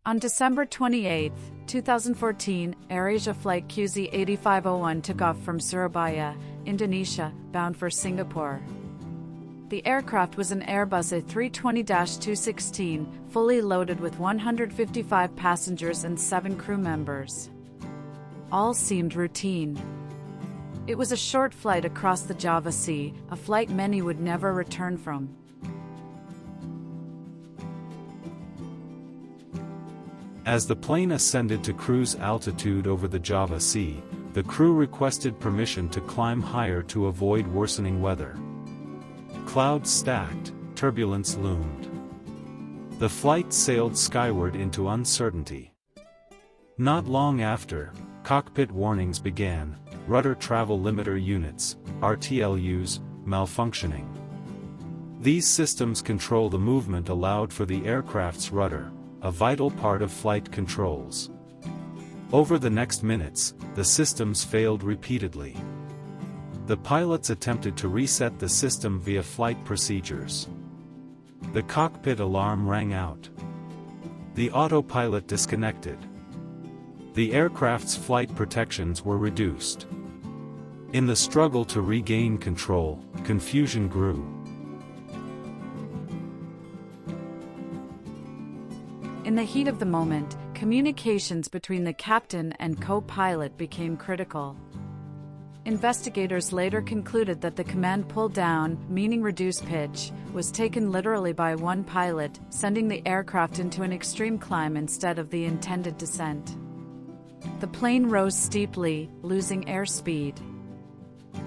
On December 28, 2014, AirAsia Flight QZ8501 took off from Surabaya, Indonesia, bound for Singapore. The aircraft was an Airbus A320-216, fully loaded with 155 passengers and 7 crew members. All seemed routine. It was a short flight across the Java Sea, a flight many would never return from. As the plane ascended to cruise altitude over the Java Sea, the crew requested permission to climb higher to avoid worsening weather. Clouds stacked, turbulence loomed. The flight sailed skyward into uncertainty. Not long after, cockpit warnings began: rudder travel limiter units, RTLUs, malfunctioning. These systems control the movement allowed for the aircraft's rudder, a vital part of flight controls. Over the next minutes, the systems failed repeatedly. The pilots attempted to reset the system via flight procedures. The cockpit alarm rang out. The autopilot disconnected. The aircraft's flight protections were reduced. In the struggle to regain control, confusion grew. In the heat of the moment, communications between the captain and co-pilot became critical. Investigators later concluded that the command "pull down," meaning reduce pitch, was taken literally by one pilot, sending the aircraft into an extreme climb instead of the intended descent. The plane rose steeply, losing airspeed.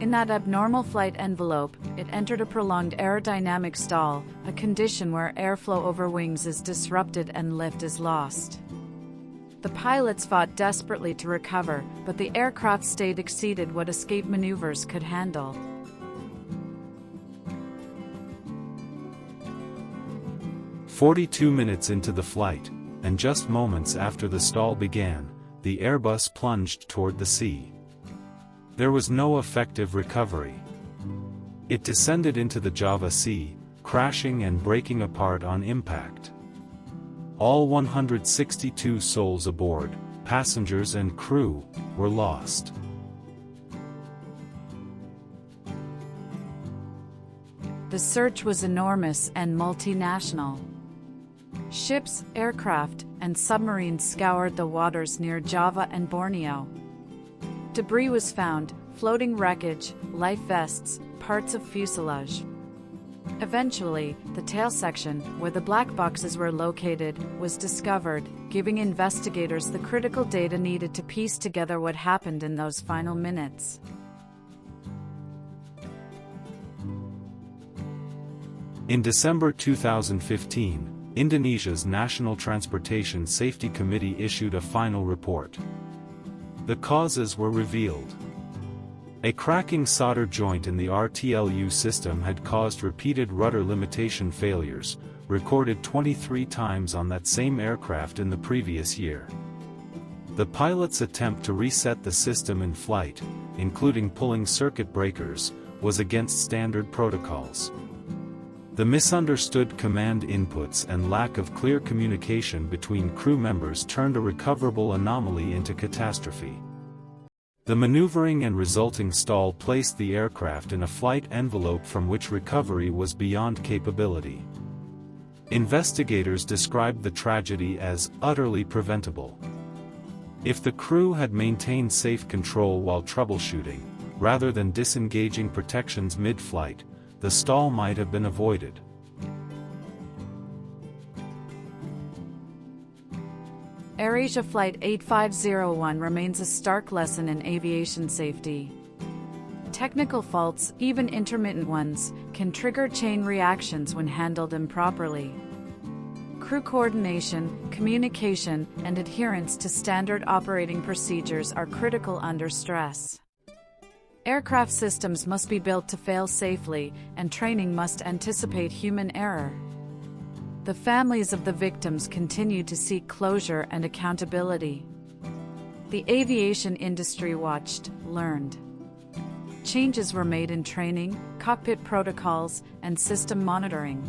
In that abnormal flight envelope, it entered a prolonged aerodynamic stall, a condition where airflow over wings is disrupted and lift is lost. The pilots fought desperately to recover, but the aircraft state exceeded what escape maneuvers could handle. "42 minutes into the flight, and just moments after the stall began, the Airbus plunged toward the sea. There was no effective recovery. It descended into the Java Sea, crashing and breaking apart on impact. All 162 souls aboard, passengers and crew, were lost." The search was enormous and multinational. Ships, aircraft, and submarines scoured the waters near Java and Borneo. Debris was found: floating wreckage, life vests, parts of fuselage. Eventually, the tail section, where the black boxes were located, was discovered, giving investigators the critical data needed to piece together what happened in those final minutes. In December 2015, Indonesia's National Transportation Safety Committee issued a final report. The causes were revealed. A cracking solder joint in the RTLU system had caused repeated rudder limitation failures, recorded 23 times on that same aircraft in the previous year. The pilot's attempt to reset the system in flight, including pulling circuit breakers, was against standard protocols. The misunderstood command inputs and lack of clear communication between crew members turned a recoverable anomaly into catastrophe. The maneuvering and resulting stall placed the aircraft in a flight envelope from which recovery was beyond capability. Investigators described the tragedy as utterly preventable. If the crew had maintained safe control while troubleshooting, rather than disengaging protections mid-flight, the stall might have been avoided. AirAsia Flight 8501 remains a stark lesson in aviation safety. Technical faults, even intermittent ones, can trigger chain reactions when handled improperly. Crew coordination, communication, and adherence to standard operating procedures are critical under stress. Aircraft systems must be built to fail safely, and training must anticipate human error. The families of the victims continue to seek closure and accountability. The aviation industry watched, learned. Changes were made in training, cockpit protocols, and system monitoring.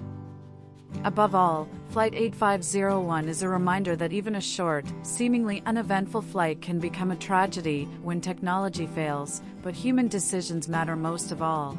Above all, Flight 8501 is a reminder that even a short, seemingly uneventful flight can become a tragedy when technology fails, but human decisions matter most of all.